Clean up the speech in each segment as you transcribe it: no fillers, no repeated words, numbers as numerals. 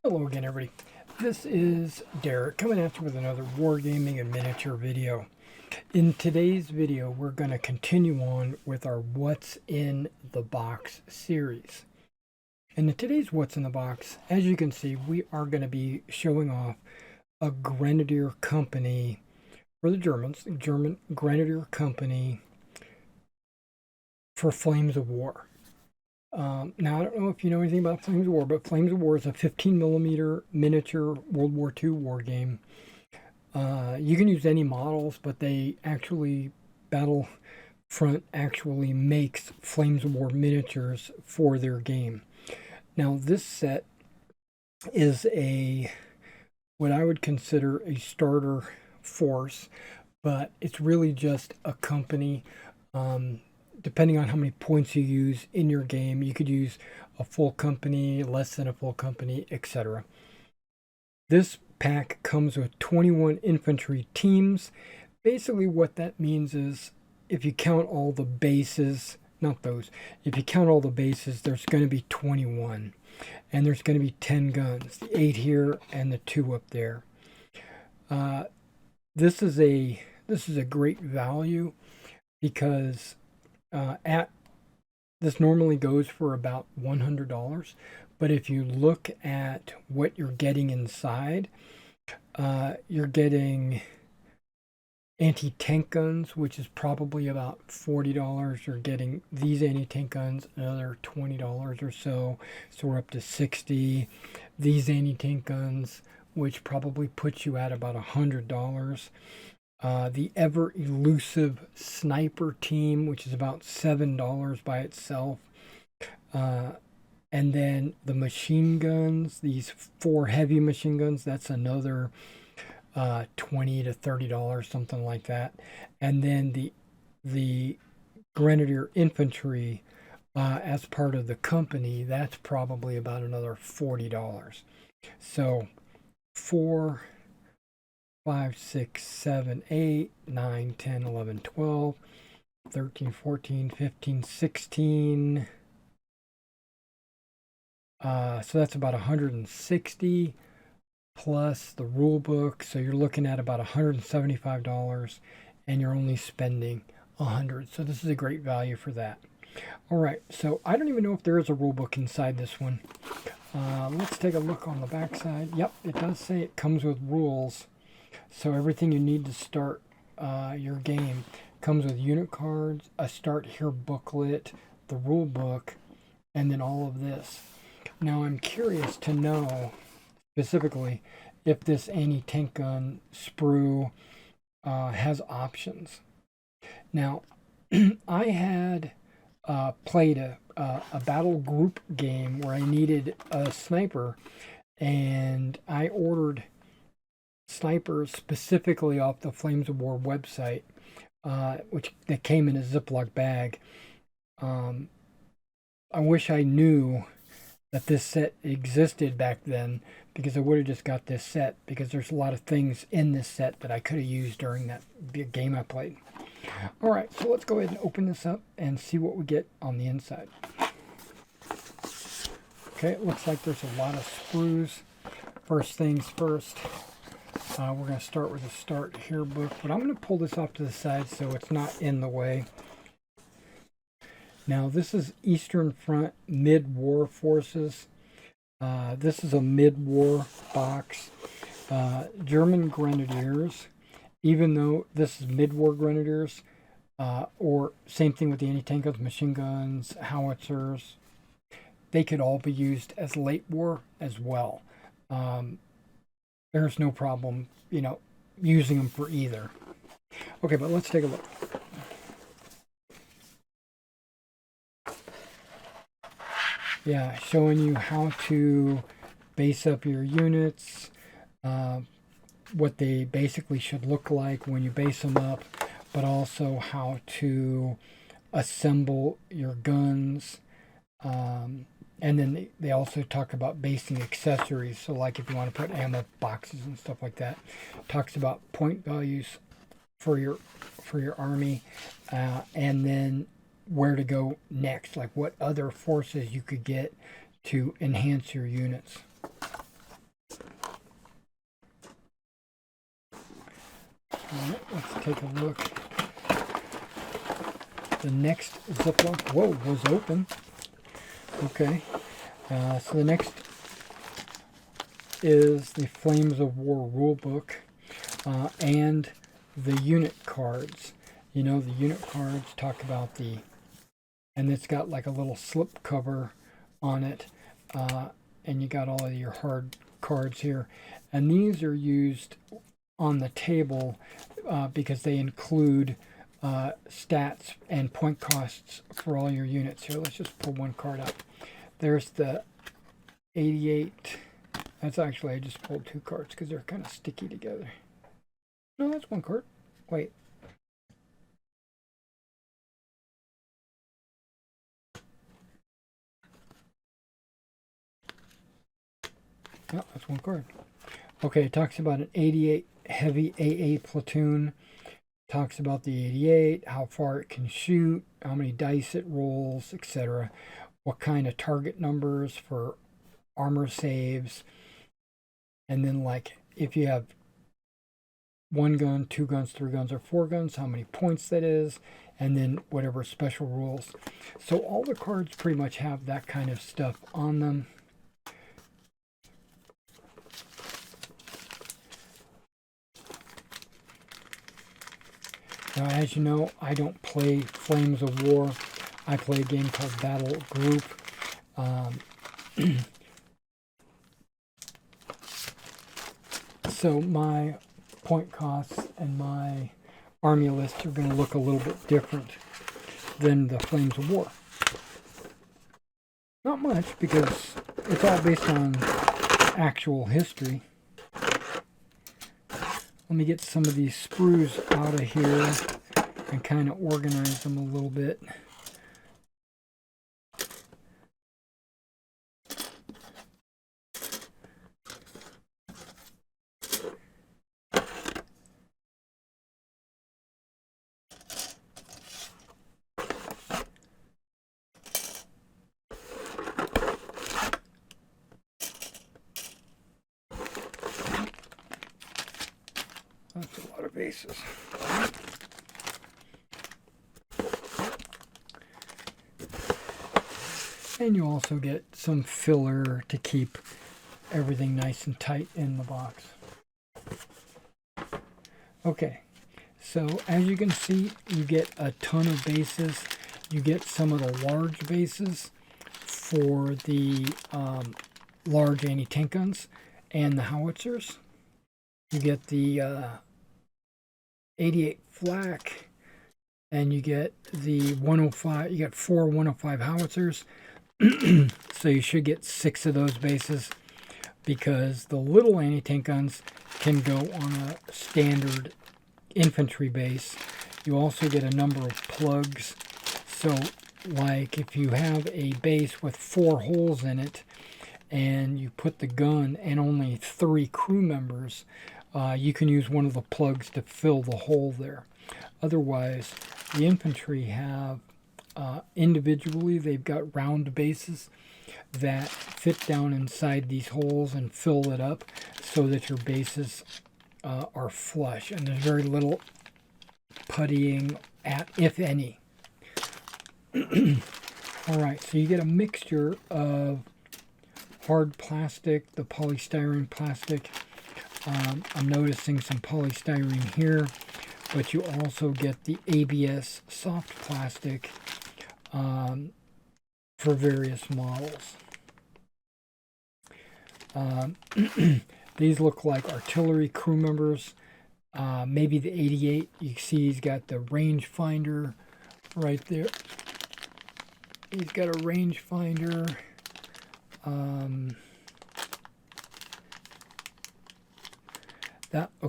Hello again, everybody. This is Derek coming at you with another Wargaming and miniature video. In today's video, we're going to continue on with our What's in the Box series. And in today's What's in the Box, as you can see, we are going to be showing off a Grenadier company for the Germans, the German Grenadier company for Flames of War. Now, I don't know if you know anything about Flames of War, but Flames of War is a 15mm miniature World War II war game. You can use any models, but they actually, Battlefront actually makes Flames of War miniatures for their game. Now, this set is what I would consider a starter force, but it's really just a company. Depending on how many points you use in your game, you could use a full company, less than a full company, etc. This pack comes with 21 infantry teams. Basically what that means is if you count all the bases, if you count all the bases, there's going to be 21. And there's going to be 10 guns, the 8 here and the 2 up there. This is a great value because this normally goes for about $100, but if you look at what you're getting inside, you're getting anti-tank guns, which is probably about $40. You're getting these anti-tank guns, another $20 or so, so we're up to $60. These anti-tank guns, which probably puts you at about $100. The ever elusive sniper team, which is about $7 by itself. And then the machine guns, these 4 heavy machine guns, that's another $20 to $30, something like that. And then the Grenadier infantry as part of the company, that's probably about another $40. So 4, 5, 6, 7, 8, 9, 10, 11, 12, 13, 14, 15, 16. So that's about 160 plus the rule book. So you're looking at about $175 and you're only spending $100. So this is a great value for that. All right, so I don't even know if there is a rule book inside this one. Let's take a look on the back side. Yep, it does say it comes with rules. So everything you need to start your game comes with unit cards, a start here booklet, the rule book, and then all of this. Now I'm curious to know specifically if this anti-tank gun sprue has options. Now I had played a battle group game where I needed a sniper, and I ordered snipers specifically off the Flames of War website, which that came in a Ziploc bag. I wish I knew that this set existed back then, because I would have just got this set, because there's a lot of things in this set that I could have used during that big game I played. Alright, so let's go ahead and open this up and see what we get on the inside. Okay, it looks like there's a lot of sprues. First things first, we're going to start with a start here book, but I'm going to pull this off to the side so it's not in the way. Now this is Eastern Front mid-war forces. This is a mid-war box. German Grenadiers, even though this is mid-war Grenadiers, or same thing with the anti-tank guns, machine guns, howitzers, they could all be used as late war as well. There's no problem, using them for either. Okay, but let's take a look. Yeah, showing you how to base up your units, what they basically should look like when you base them up, but also how to assemble your guns. And then they also talk about basing accessories. So like if you want to put ammo boxes and stuff like that. Talks about point values for your army, and then where to go next, like what other forces you could get to enhance your units. All right, let's take a look. The next Ziploc, whoa, was open. Okay, so the next is the Flames of War rulebook and the unit cards. You know, the unit cards talk about the, and it's got like a little slip cover on it, and you got all of your hard cards here. And these are used on the table because they include stats and point costs for all your units. Here, let's just pull one card up. There's the 88. That's actually, I just pulled two cards because they're kind of sticky together. No, that's one card. Wait. No, that's one card. Okay, it talks about an 88 heavy AA platoon. Talks about the 88, how far it can shoot, how many dice it rolls, etc. What kind of target numbers for armor saves. And then, like, if you have 1 gun, 2 guns, 3 guns, or 4 guns, how many points that is, and then whatever special rules. So all the cards pretty much have that kind of stuff on them. Now, as you know, I don't play Flames of War. I play a game called Battle Group. So my point costs and my army lists are going to look a little bit different than the Flames of War. Not much, because it's all based on actual history. Let me get some of these sprues out of here and kind of organize them a little bit. That's a lot of bases. And you also get some filler to keep everything nice and tight in the box. Okay, so as you can see, you get a ton of bases. You get some of the large bases for the large anti-tank guns and the howitzers. You get the 88 flak, and you get the 105. You get 4 105 howitzers. So you should get 6 of those bases, because the little anti-tank guns can go on a standard infantry base. You also get a number of plugs. So like if you have a base with 4 holes in it and you put the gun and only 3 crew members, you can use one of the plugs to fill the hole there. Otherwise, the infantry have individually, they've got round bases that fit down inside these holes and fill it up so that your bases are flush, and there's very little puttying at, if any. Alright, so you get a mixture of hard plastic, the polystyrene plastic. I'm noticing some polystyrene here, but you also get the ABS soft plastic for various models. These look like artillery crew members. Maybe the 88. You see he's got the range finder right there. He's got a range finder.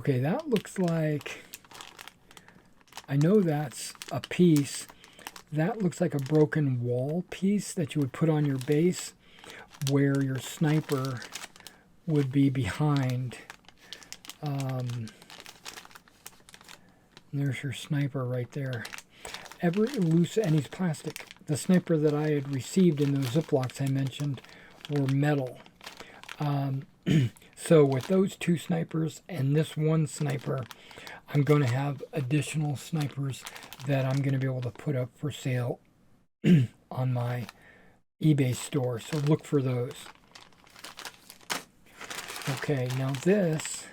That looks like, I know that's a piece. That looks like a broken wall piece that you would put on your base where your sniper would be behind. There's your sniper right there. Every loose, and he's plastic. The sniper that I had received in those Ziplocs I mentioned were metal. So with those 2 snipers and this 1 sniper, I'm going to have additional snipers that I'm going to be able to put up for sale on my eBay store. So look for those. Okay, now this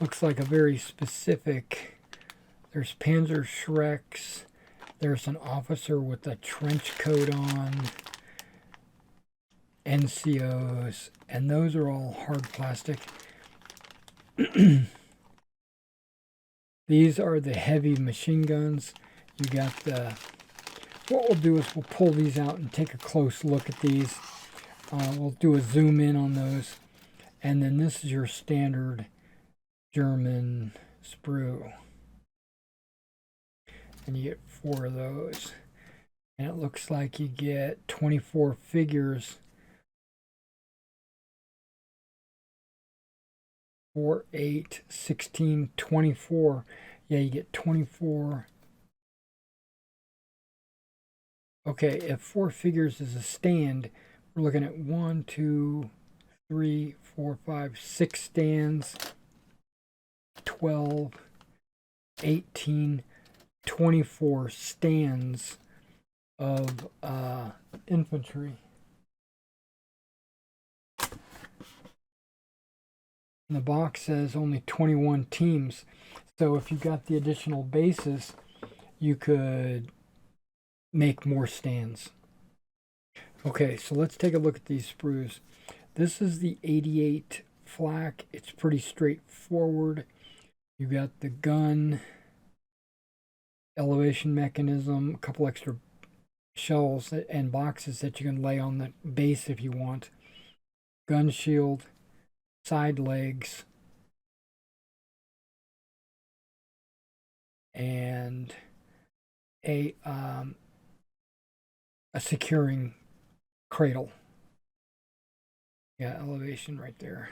looks like a very specific. There's Panzer Shreks. There's an officer with a trench coat on. NCOs. And those are all hard plastic. These are the heavy machine guns. You got the... What we'll do is we'll pull these out and take a close look at these. We'll do a zoom in on those. And then this is your standard German sprue. And you get 4 of those. And it looks like you get 24 figures. 4, 8, 16, 24. Yeah, you get 24. Okay, if 4 figures is a stand, we're looking at 1, 2, 3, 4, 5, 6 stands, 12, 18, 24 stands of infantry. And the box says only 21 teams. So if you got the additional bases, you could make more stands. Okay, so let's take a look at these sprues. This is the 88 flak. It's pretty straightforward. You got the gun, elevation mechanism, a couple extra shells and boxes that you can lay on the base if you want. Gun shield, side legs, and a securing cradle. Yeah, elevation right there.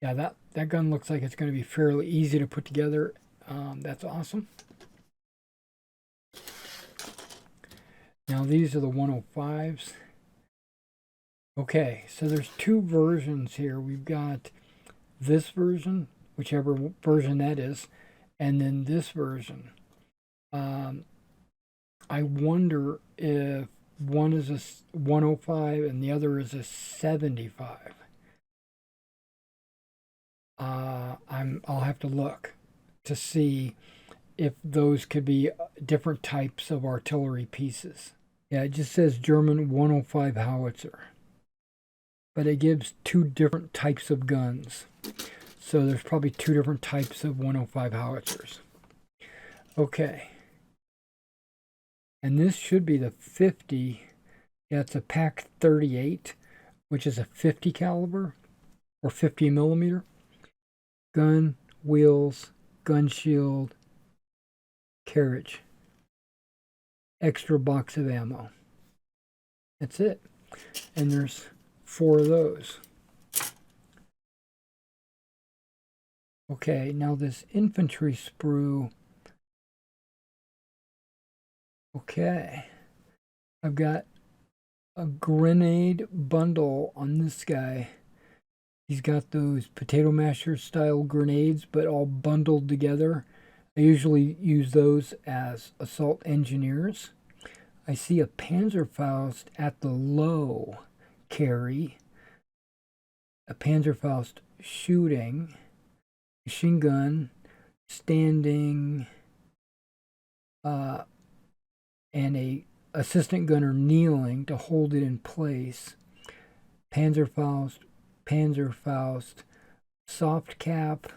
Yeah, that gun looks like it's going to be fairly easy to put together. That's awesome. Now these are the 105s. Okay, so there's 2 versions here. We've got this version, whichever version that is, and then this version. I wonder if one is a 105 and the other is a 75. I'll have to look to see if those could be different types of artillery pieces. Yeah, it just says German 105 howitzer. But it gives 2 different types of guns. So there's probably 2 different types of 105 howitzers. Okay. And this should be the 50. Yeah, it's a Pack 38, which is a 50 caliber or 50 millimeter. Gun, wheels, gun shield, carriage. Extra box of ammo. That's it. And there's 4 of those. Okay, now this infantry sprue. Okay. I've got a grenade bundle on this guy. He's got those potato masher style grenades, but all bundled together. I usually use those as assault engineers. I see a Panzerfaust at the low carry. A Panzerfaust shooting. Machine gun. Standing. And a assistant gunner kneeling to hold it in place. Panzerfaust. Soft cap.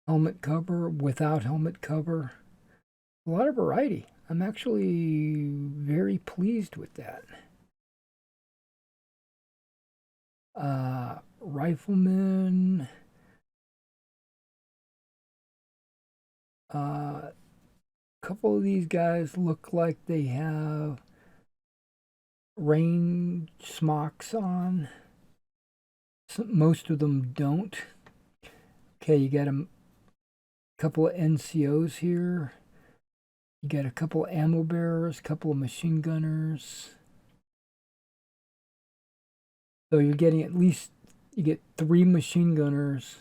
Helmet cover, without helmet cover. A lot of variety. I'm actually very pleased with that. Rifleman. A couple of these guys look like they have rain smocks on. Most of them don't. Okay, you got a couple of NCOs here. You got a couple of ammo bearers, a couple of machine gunners. So you're getting at least You get 3 machine gunners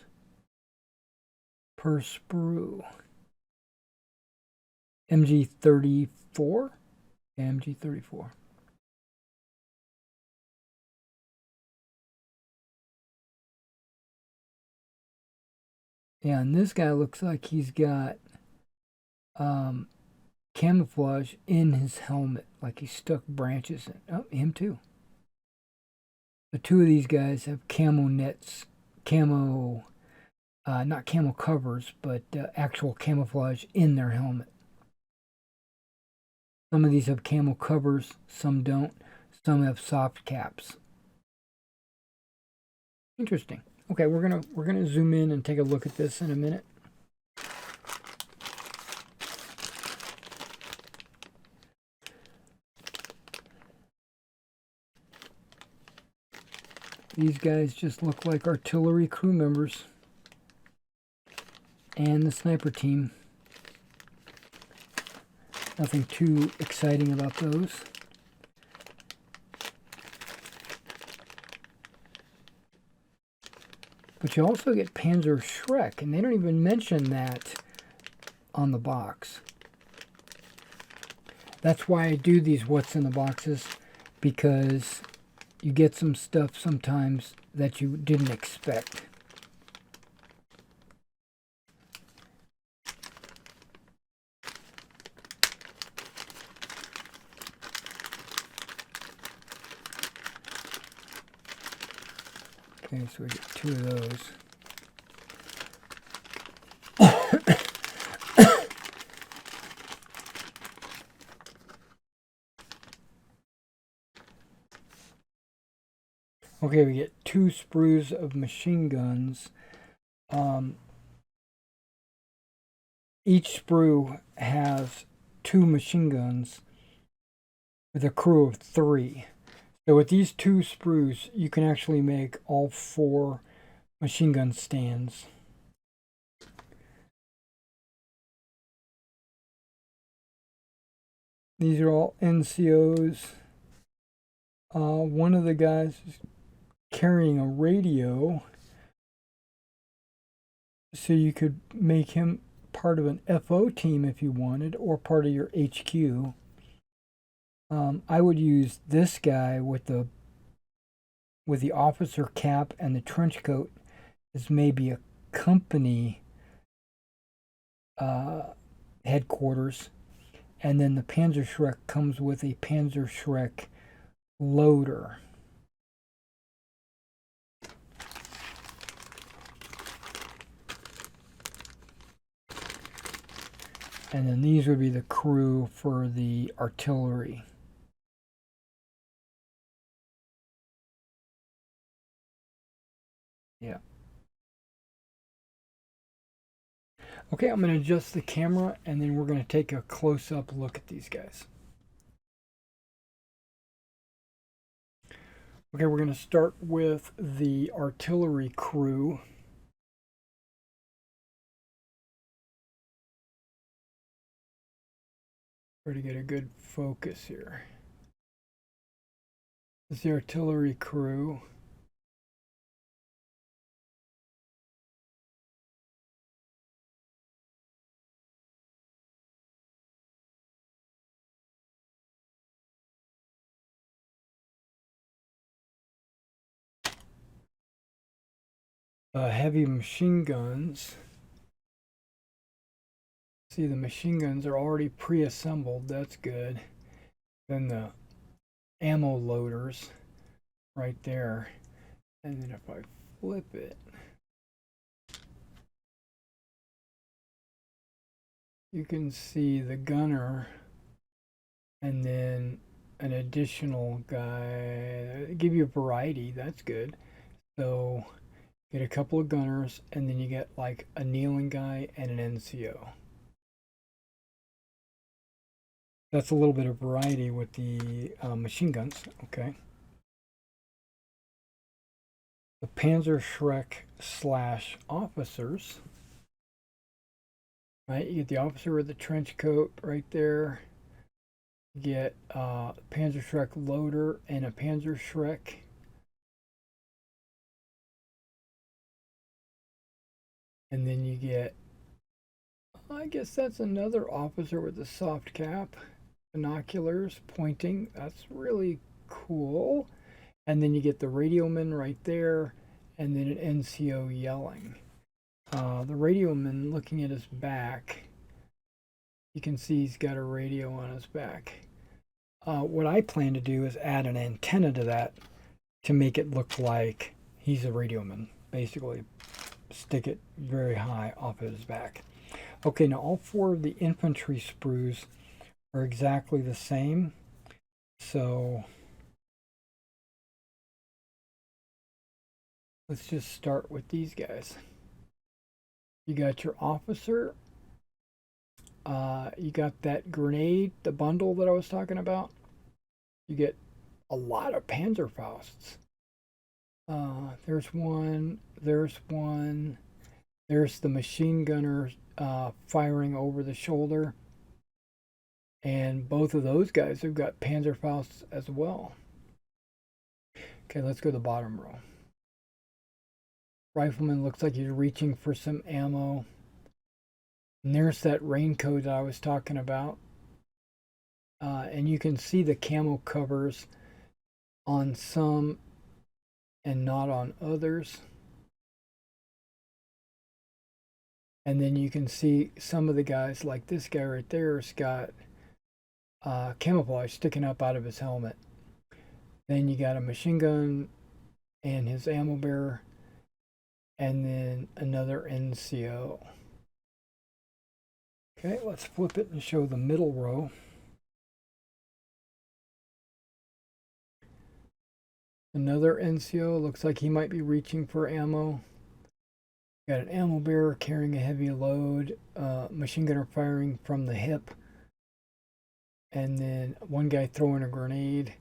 per sprue. MG34? Yeah, MG34. Yeah, and this guy looks like he's got camouflage in his helmet, like he stuck branches in. Oh, him too. The two of these guys have camo nets, not camo covers, but actual camouflage in their helmet. Some of these have camo covers, some don't. Some have soft caps. Interesting. Okay, we're gonna zoom in and take a look at this in a minute. These guys just look like artillery crew members and the sniper team. Nothing too exciting about those. But you also get Panzer Schreck, and they don't even mention that on the box. That's why I do these what's in the boxes, because you get some stuff sometimes that you didn't expect. Okay, so we get 2 of those. Okay, we get 2 sprues of machine guns. Each sprue has 2 machine guns with a crew of 3. So with these 2 sprues, you can actually make all 4 machine gun stands. These are all NCOs. One of the guys is carrying a radio, so you could make him part of an FO team if you wanted, or part of your HQ. I would use this guy with the officer cap and the trench coat as maybe a company headquarters, and then the Panzer Schreck comes with a Panzer Schreck loader. And then these would be the crew for the artillery. Yeah. Okay, I'm going to adjust the camera, and then we're going to take a close-up look at these guys. Okay, we're going to start with the artillery crew. Try to get a good focus here. This is the artillery crew. Heavy machine guns. See, the machine guns are already pre-assembled. That's good. Then the ammo loaders right there. And then if I flip it, you can see the gunner and then an additional guy. Give you a variety. That's good. So get a couple of gunners, and then you get like a kneeling guy and an NCO. That's a little bit of variety with the machine guns. Okay. The Panzer Schreck / officers. Right, you get the officer with the trench coat right there. You get Panzer Schreck loader and a Panzer Schreck. And then you get, I guess that's another officer with a soft cap, binoculars pointing. That's really cool. And then you get the radioman right there, and then an NCO yelling. The radioman looking at his back, you can see he's got a radio on his back. What I plan to do is add an antenna to that to make it look like he's a radioman. Basically, stick it very high off of his back. Okay, now all four of the infantry sprues are exactly the same. So let's just start with these guys. You got your officer. You got that grenade, the bundle that I was talking about. You get a lot of Panzerfausts. There's one. There's one. There's the machine gunner firing over the shoulder. And both of those guys have got Panzerfausts as well. Okay, let's go to the bottom row. Rifleman looks like he's reaching for some ammo. And there's that raincoat that I was talking about. And you can see the camo covers on some and not on others. And then you can see some of the guys, like this guy right there, has got camouflage sticking up out of his helmet. Then you got a machine gun and his ammo bearer, and then another NCO. Okay, let's flip it and show the middle row. Another NCO, looks like he might be reaching for ammo. Got an ammo bearer carrying a heavy load, machine gunner firing from the hip, and then one guy throwing a grenade,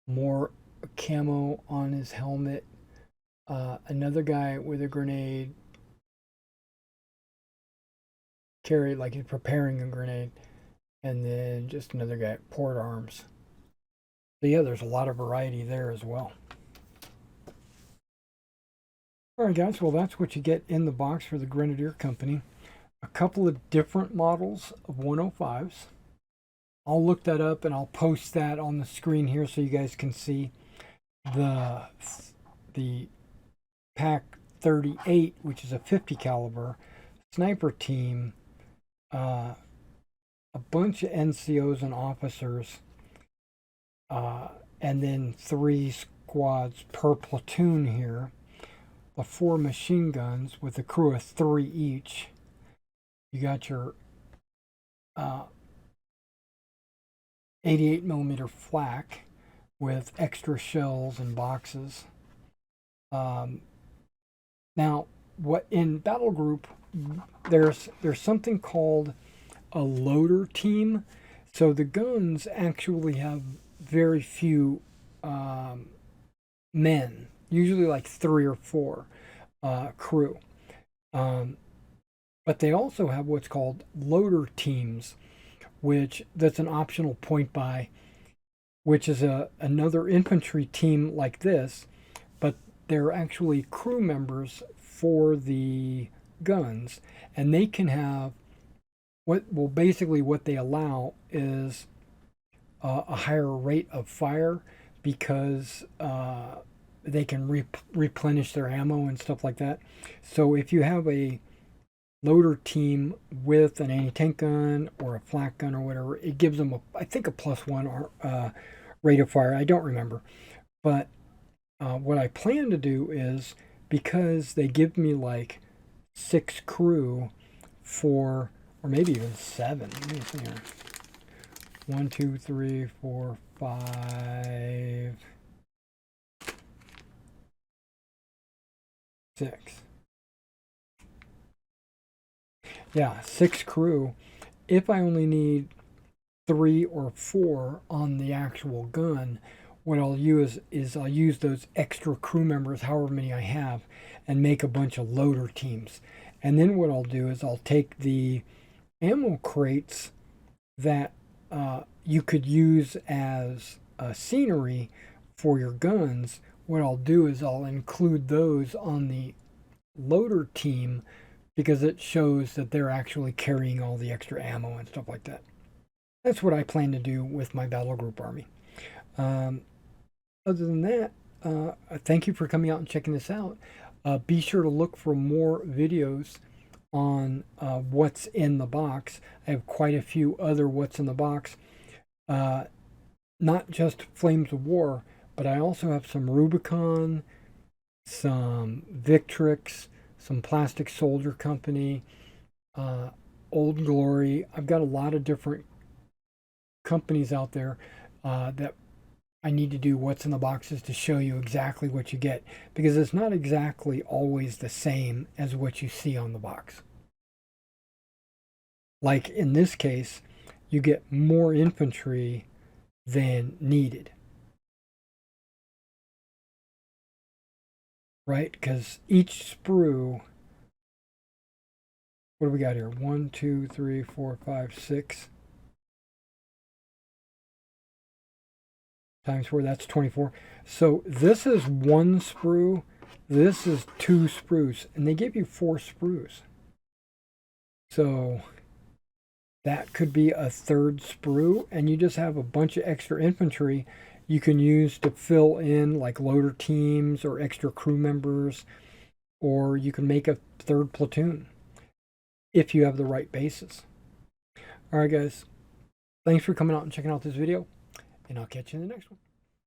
more camo on his helmet, another guy with a grenade, carried like he's preparing a grenade, and then just another guy at port arms. So yeah, there's a lot of variety there as well. Alright guys, well that's what you get in the box for the Grenadier Company. A couple of different models of 105s. I'll look that up and I'll post that on the screen here so you guys can see the Pack 38, which is a 50 caliber sniper team, a bunch of NCOs and officers, and then 3 squads per platoon here. The 4 machine guns with a crew of 3 each. You got your 88mm flak with extra shells and boxes. Now, what in battle group, there's something called a loader team. So the guns actually have very few men, usually like 3 or 4 crew. But they also have what's called loader teams, which that's an optional point buy, which is another infantry team like this, but they're actually crew members for the guns, and they can have basically what they allow is a higher rate of fire because they can replenish their ammo and stuff like that. So if you have a loader team with an anti-tank gun or a flak gun or whatever, it gives them I think a +1 rate of fire. I don't remember, but what I plan to do is, because they give me like 6 crew for, or maybe even 7. Let me see here. 1, 2, 3, 4, 5, 6. Yeah, 6 crew. If I only need 3 or 4 on the actual gun, what I'll use is I'll use those extra crew members, however many I have, and make a bunch of loader teams. And then what I'll do is I'll take the ammo crates that you could use as scenery for your guns. What I'll do is I'll include those on the loader team because it shows that they're actually carrying all the extra ammo and stuff like that. That's what I plan to do with my battle group army. Other than that, thank you for coming out and checking this out. Be sure to look for more videos on what's in the box. I have quite a few other what's in the box. Not just Flames of War, but I also have some Rubicon, some Victrix, some Plastic Soldier Company, Old Glory. I've got a lot of different companies out there that I need to do what's in the boxes to show you exactly what you get, because it's not exactly always the same as what you see on the box. Like in this case, you get more infantry than needed, right? Because each sprue, what do we got here? 1, 2, 3, 4, 5, 6 times 4, that's 24. So this is 1 sprue, this is 2 sprues, and they give you 4 sprues. So that could be a 3rd sprue, and you just have a bunch of extra infantry you can use to fill in like loader teams or extra crew members, or you can make a 3rd platoon if you have the right bases. All right, guys, thanks for coming out and checking out this video, and I'll catch you in the next one.